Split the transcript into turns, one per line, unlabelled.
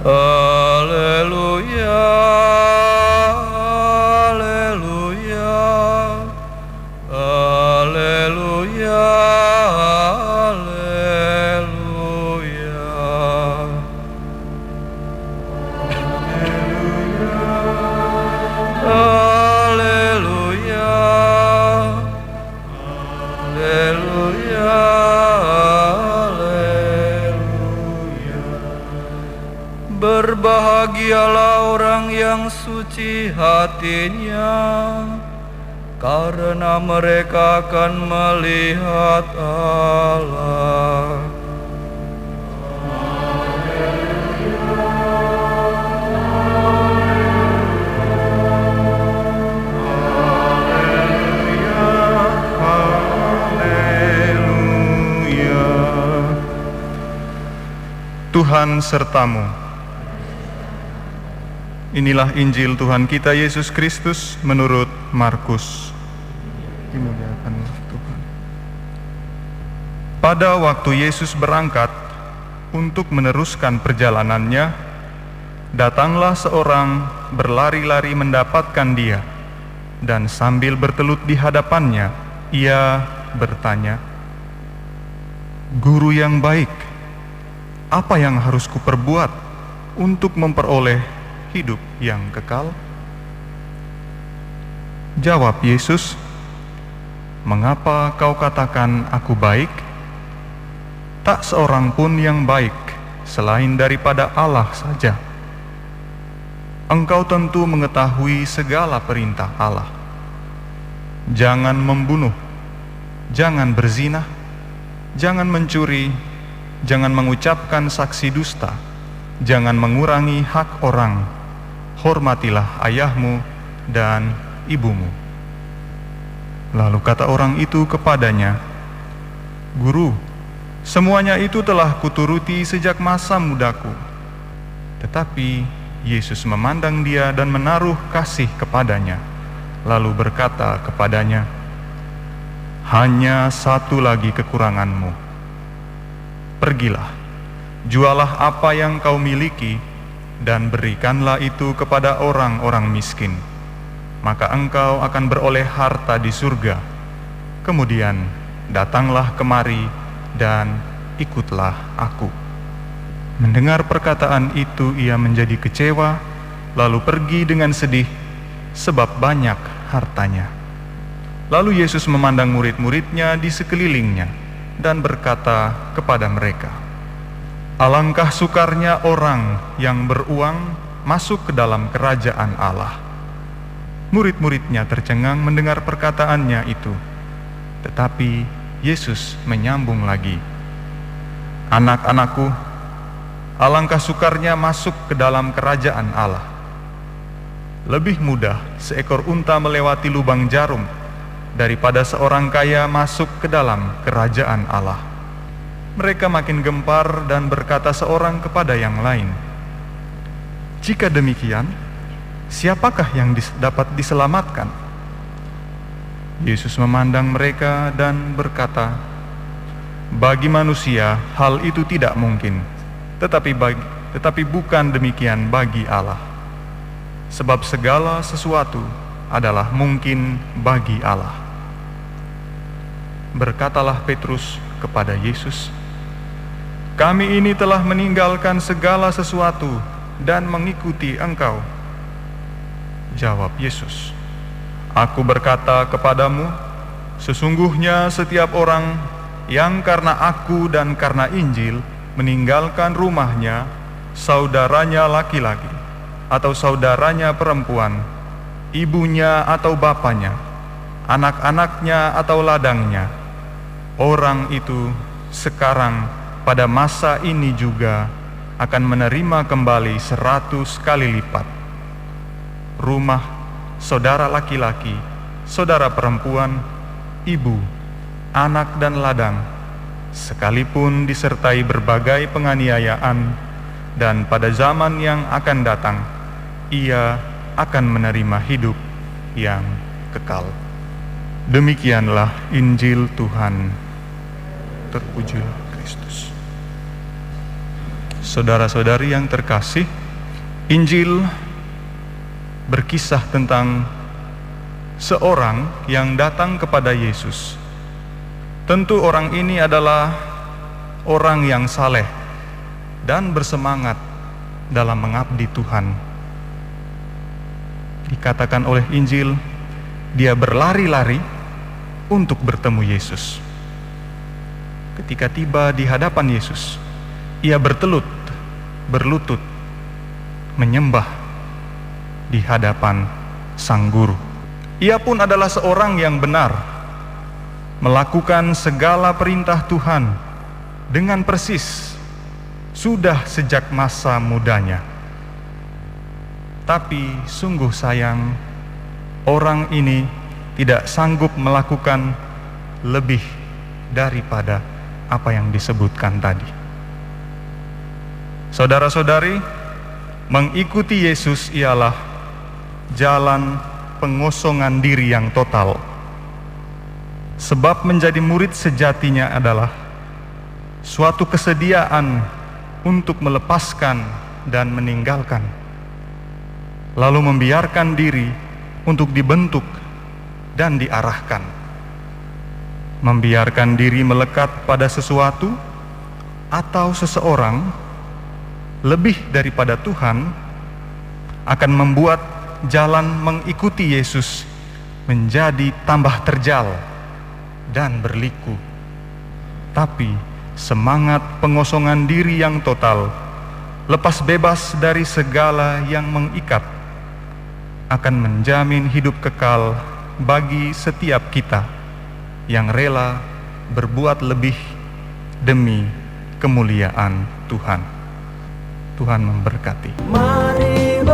Haleluya, haleluya, haleluya, haleluya, haleluya, haleluya, haleluya. Berbahagialah orang yang suci hatinya, karena mereka akan melihat Allah.
Tuhan sertamu. Inilah Injil Tuhan kita Yesus Kristus menurut Markus. Dimuliakanlah Tuhan. Pada waktu Yesus berangkat untuk meneruskan perjalanannya, datanglah seorang berlari-lari mendapatkan dia, dan sambil bertelut di hadapannya, ia bertanya, "Guru yang baik, apa yang harus kuperbuat untuk memperoleh hidup yang kekal?" Jawab Yesus, "Mengapa kau katakan aku baik? Tak seorang pun yang baik selain daripada Allah saja. Engkau tentu mengetahui segala perintah Allah. Jangan membunuh, jangan berzina, jangan mencuri, jangan mengucapkan saksi dusta, jangan mengurangi hak orang, hormatilah ayahmu dan ibumu." Lalu kata orang itu kepadanya, "Guru, semuanya itu telah kuturuti sejak masa mudaku." Tetapi Yesus memandang dia dan menaruh kasih kepadanya, lalu berkata kepadanya, "Hanya satu lagi kekuranganmu. Pergilah, jualah apa yang kau miliki, dan berikanlah itu kepada orang-orang miskin. Maka engkau akan beroleh harta di surga. Kemudian datanglah kemari dan ikutlah aku." Mendengar perkataan itu, ia menjadi kecewa, lalu pergi dengan sedih, sebab banyak hartanya. Lalu Yesus memandang murid-muridnya di sekelilingnya, dan berkata kepada mereka, "Alangkah sukarnya orang yang beruang masuk ke dalam kerajaan Allah." Murid-muridnya tercengang mendengar perkataannya itu. Tetapi Yesus menyambung lagi, "Anak-anakku, alangkah sukarnya masuk ke dalam kerajaan Allah. Lebih mudah seekor unta melewati lubang jarum daripada seorang kaya masuk ke dalam kerajaan Allah." Mereka makin gempar dan berkata seorang kepada yang lain, "Jika demikian, siapakah yang dapat diselamatkan?" Yesus memandang mereka dan berkata, "Bagi manusia hal itu tidak mungkin, tetapi bukan demikian bagi Allah. Sebab segala sesuatu adalah mungkin bagi Allah." Berkatalah Petrus kepada Yesus, "Kami ini telah meninggalkan segala sesuatu dan mengikuti Engkau." Jawab Yesus, "Aku berkata kepadamu, sesungguhnya setiap orang yang karena Aku dan karena Injil meninggalkan rumahnya, saudaranya laki-laki, atau saudaranya perempuan, ibunya atau bapaknya, anak-anaknya atau ladangnya, orang itu sekarang pada masa ini juga akan menerima kembali 100 kali lipat. Rumah, saudara laki-laki, saudara perempuan, ibu, anak dan ladang, sekalipun disertai berbagai penganiayaan, dan pada zaman yang akan datang, ia akan menerima hidup yang kekal." Demikianlah Injil Tuhan. Terpujilah Kristus. Saudara-saudari yang terkasih, Injil berkisah tentang seorang yang datang kepada Yesus. Tentu orang ini adalah orang yang saleh dan bersemangat dalam mengabdi Tuhan. Dikatakan oleh Injil, dia berlari-lari untuk bertemu Yesus. Ketika tiba di hadapan Yesus, ia berlutut, menyembah di hadapan Sang Guru. Ia pun adalah seorang yang benar, melakukan segala perintah Tuhan dengan persis, sudah sejak masa mudanya. Tapi sungguh sayang, orang ini tidak sanggup melakukan lebih daripada apa yang disebutkan tadi. Saudara-saudari, mengikuti Yesus ialah jalan pengosongan diri yang total. Sebab menjadi murid sejatinya adalah suatu kesediaan untuk melepaskan dan meninggalkan, lalu membiarkan diri untuk dibentuk dan diarahkan. Membiarkan diri melekat pada sesuatu atau seseorang lebih daripada Tuhan akan membuat jalan mengikuti Yesus menjadi tambah terjal dan berliku. Tapi semangat pengosongan diri yang total, lepas bebas dari segala yang mengikat, akan menjamin hidup kekal bagi setiap kita yang rela berbuat lebih demi kemuliaan Tuhan. Tuhan memberkati.
Mari